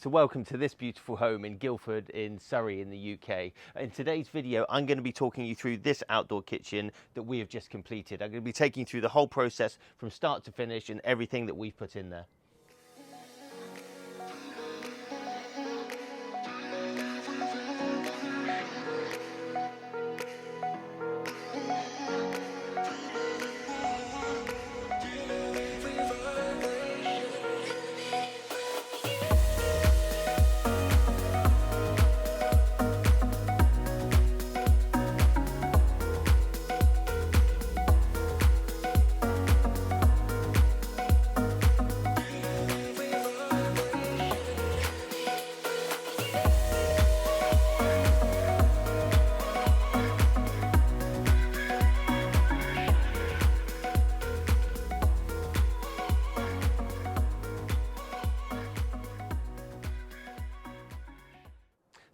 So welcome to this beautiful home in Guildford in Surrey in the UK. In today's video, I'm going to be talking you through this outdoor kitchen that we have just completed. I'm going to be taking you through the whole process from start to finish and everything that we've put in there.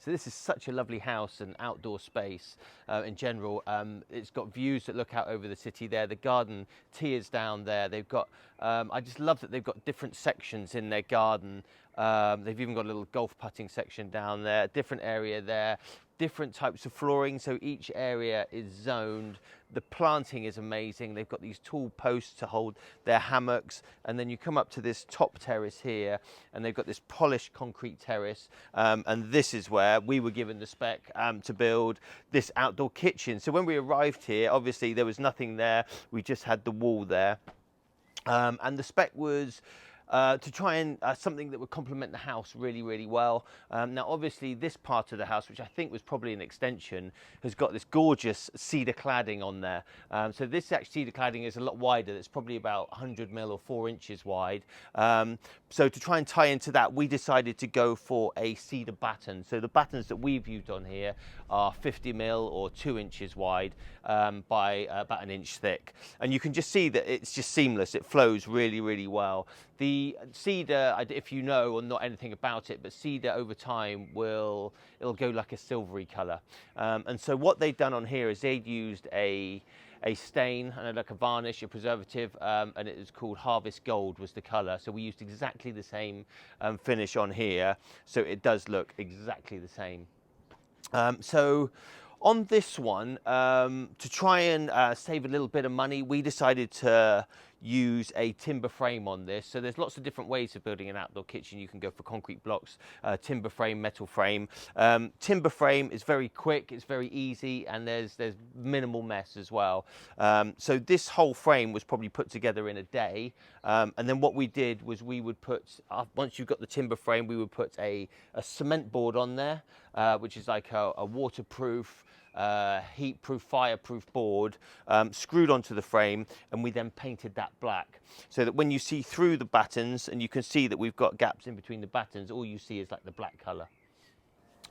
So this is such a lovely house and outdoor space in general. It's got views that look out over the city there. The garden tiers down there. They've got, I just love that they've got different sections in their garden. They've even got a little golf putting section down there, a different area there, different types of flooring. So each area is zoned. The planting is amazing. They've got these tall posts to hold their hammocks. And then you come up to this top terrace here and they've got this polished concrete terrace. And this is where we were given the spec to build this outdoor kitchen. So when we arrived here, obviously there was nothing there. We just had the wall there. And the spec was to try and something that would complement the house really, really well. Now, obviously, this part of the house, which I think was probably an extension, has got this gorgeous cedar cladding on there. So this actually cedar cladding is a lot wider. It's probably about 100 mil or 4 inches wide. So to try and tie into that, we decided to go for a cedar batten. So the battens that we've used on here are 50 mil or 2 inches wide by about 1 inch thick. And you can just see that it's just seamless. It flows really, really well. The cedar, if you know or not anything about it, but cedar over time it'll go like a silvery colour. And so what they've done on here is they'd used a stain and like a varnish, a preservative, and it was called Harvest Gold was the colour. So we used exactly the same finish on here, so it does look exactly the same. So on this one, to try and save a little bit of money, we decided to use a timber frame on this. So there's lots of different ways of building an outdoor kitchen. You can go for concrete blocks, timber frame, metal frame. Timber frame is very quick, it's very easy, and there's minimal mess as well. So this whole frame was probably put together in a day. And then what we did was we would put, once you've got the timber frame, we would put a cement board on there, which is like a waterproof, heat-proof, fireproof board screwed onto the frame, and we then painted that black so that when you see through the battens, and you can see that we've got gaps in between the battens, all you see is like the black colour.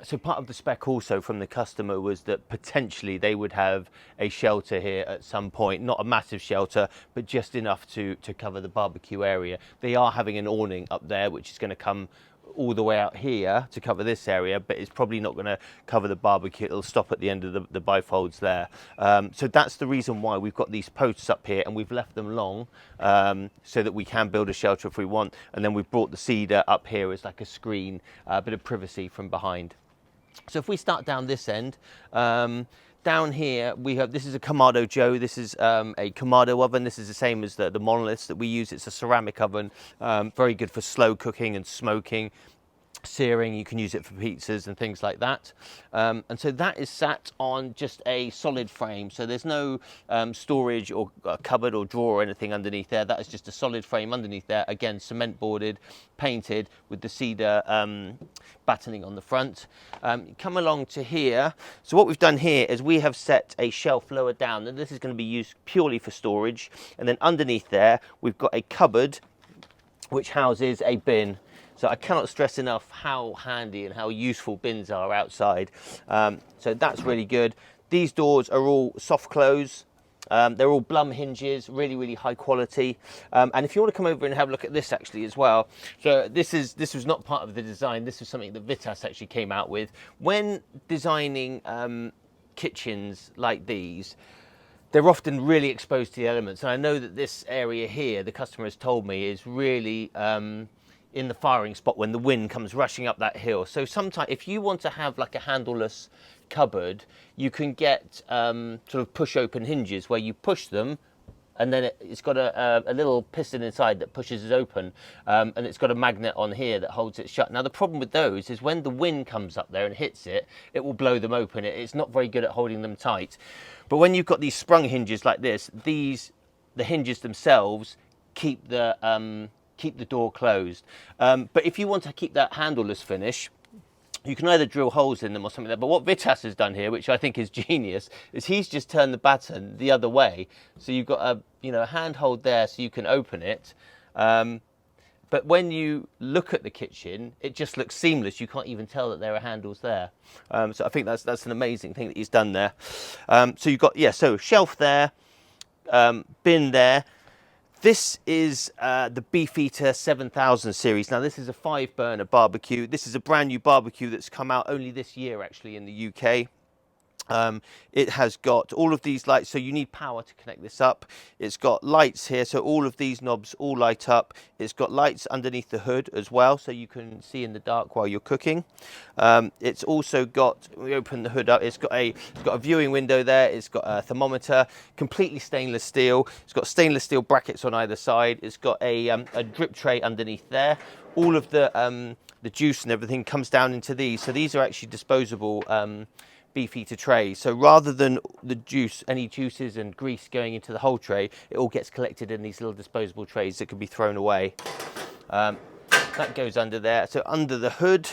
So part of the spec also from the customer was that potentially they would have a shelter here at some point, not a massive shelter, but just enough to cover the barbecue area. They are having an awning up there, which is going to come all the way out here to cover this area, but it's probably not going to cover the barbecue. It'll stop at the end of the bifolds there. So that's the reason why we've got these posts up here, and we've left them long so that we can build a shelter if we want. And then we've brought the cedar up here as like a screen, a bit of privacy from behind. So if we start down this end, down here we have, this is a Kamado Joe. This is a Kamado oven. This is the same as the monoliths that we use. It's a ceramic oven, very good for slow cooking and smoking, searing. You can use it for pizzas and things like that. And so that is sat on just a solid frame. So there's no storage or cupboard or drawer or anything underneath there. That is just a solid frame underneath there. Again, cement boarded, painted with the cedar battening on the front. Come along to here. So what we've done here is we have set a shelf lower down, and this is going to be used purely for storage. And then underneath there, we've got a cupboard which houses a bin. So I cannot stress enough how handy and how useful bins are outside. So that's really good. These doors are all soft close. They're all Blum hinges, really, really high quality. And if you want to come over and have a look at this actually as well. So this was not part of the design. This was something that Vitas actually came out with. When designing kitchens like these, they're often really exposed to the elements. And I know that this area here, the customer has told me, is really in the firing spot when the wind comes rushing up that hill. So sometimes if you want to have like a handleless cupboard, you can get sort of push open hinges where you push them, and then it's got a little piston inside that pushes it open, and it's got a magnet on here that holds it shut. Now the problem with those is when the wind comes up there and hits it, it will blow them open. It's not very good at holding them tight. But when you've got these sprung hinges like this, the hinges themselves keep the door closed. But if you want to keep that handleless finish, you can either drill holes in them or something like that. But what Vitas has done here, which I think is genius, is he's just turned the batten the other way. So you've got a handhold there so you can open it. But when you look at the kitchen, it just looks seamless. You can't even tell that there are handles there. So I think that's an amazing thing that he's done there. So you've got, so shelf there, bin there. This is the Beefeater 7000 series. Now this is a 5-burner barbecue. This is a brand new barbecue that's come out only this year actually in the UK. It has got all of these lights, so you need power to connect this up. It's got lights here, so all of these knobs all light up. It's got lights underneath the hood as well, so you can see in the dark while you're cooking. It's also got, we open the hood up, it's got a viewing window there, it's got a thermometer, completely stainless steel. It's got stainless steel brackets on either side. It's got a drip tray underneath there. All of the juice and everything comes down into these, so these are actually disposable Beefeater trays. So rather than any juices and grease going into the whole tray, it all gets collected in these little disposable trays that can be thrown away. That goes under there. So under the hood,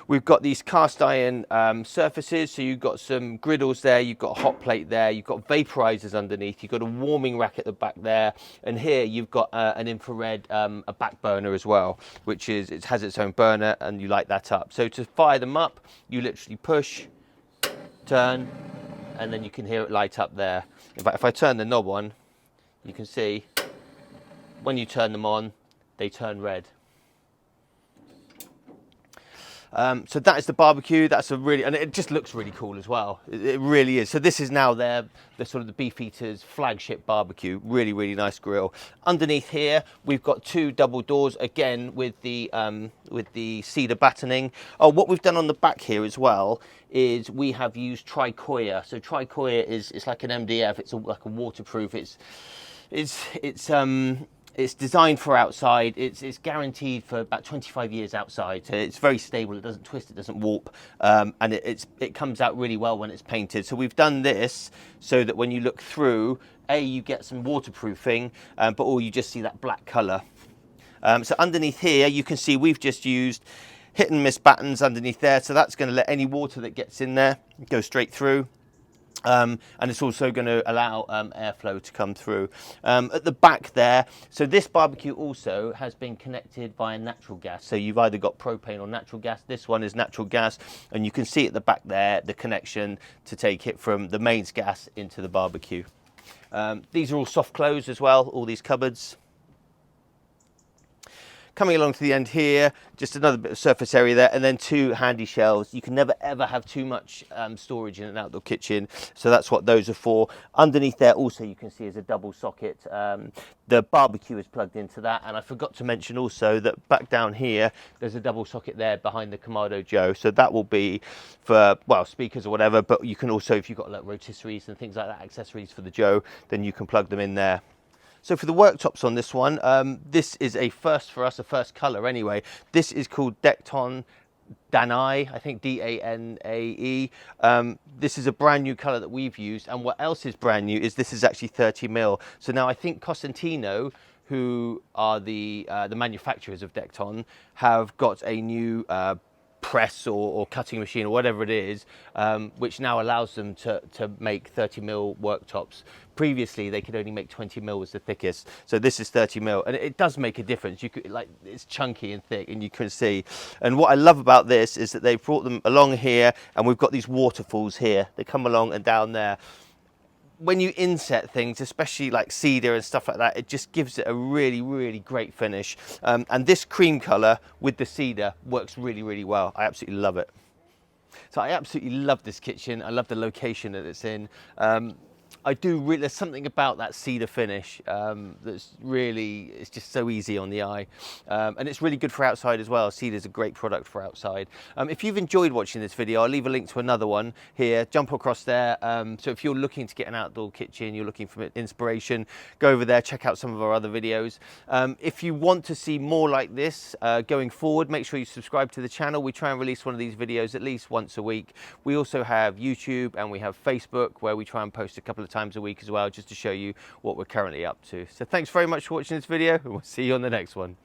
we've got these cast iron surfaces. So you've got some griddles there, you've got a hot plate there, you've got vaporizers underneath, you've got a warming rack at the back there, and here you've got an infrared a back burner as well, which is, it has its own burner, and you light that up. So to fire them up, you literally push, turn, and then you can hear it light up there. In fact, if I turn the knob on, you can see when you turn them on, they turn red. So that is the barbecue. That's a really, and it just looks really cool as well. It really is. So this is now the sort of the Beefeater's flagship barbecue. Really, really nice grill. Underneath here, we've got 2 double doors again with the cedar battening. Oh, what we've done on the back here as well is we have used tricoya. So tricoya it's like an MDF. It's like a waterproof. It's designed for outside. It's guaranteed for about 25 years outside. So it's very stable. It doesn't twist. It doesn't warp, and it comes out really well when it's painted. So we've done this so that when you look through, you get some waterproofing, but you just see that black colour. So underneath here, you can see we've just used hit and miss battens underneath there. So that's going to let any water that gets in there go straight through. And it's also going to allow airflow to come through. At the back there, so this barbecue also has been connected via natural gas. So you've either got propane or natural gas. This one is natural gas, and you can see at the back there the connection to take it from the mains gas into the barbecue. These are all soft close as well, all these cupboards. Coming along to the end here, just another bit of surface area there, and then 2 handy shelves. You can never ever have too much storage in an outdoor kitchen, so that's what those are for. Underneath there also you can see is a double socket. The barbecue is plugged into that, and I forgot to mention also that back down here there's a double socket there behind the Kamado Joe, so that will be for, well, speakers or whatever, but you can also, if you've got like rotisseries and things like that, accessories for the Joe, then you can plug them in there. So for the worktops on this one, this is a first for us, a first colour anyway. This is called Decton Danae, I think D-A-N-A-E. This is a brand new colour that we've used, and what else is brand new is this is actually 30mm. So now I think Cosentino, who are the manufacturers of Decton, have got a new press or cutting machine or whatever it is, which now allows them to make 30mm worktops. Previously they could only make 20mm was the thickest, so this is 30mm, and it does make a difference. You could, like, it's chunky and thick, and you can see. And what I love about this is that they've brought them along here, and we've got these waterfalls here. They come along and down there. When you inset things, especially like cedar and stuff like that, it just gives it a really, really great finish. And this cream colour with the cedar works really, really well. I absolutely love it. So I absolutely love this kitchen. I love the location that it's in. There's something about that cedar finish that's really, it's just so easy on the eye. And it's really good for outside as well. Cedar's a great product for outside. If you've enjoyed watching this video, I'll leave a link to another one here. Jump across there. So if you're looking to get an outdoor kitchen, you're looking for inspiration, go over there, check out some of our other videos. If you want to see more like this going forward, make sure you subscribe to the channel. We try and release one of these videos at least once a week. We also have YouTube and we have Facebook, where we try and post a couple of times a week as well, just to show you what we're currently up to. So thanks very much for watching this video, and we'll see you on the next one.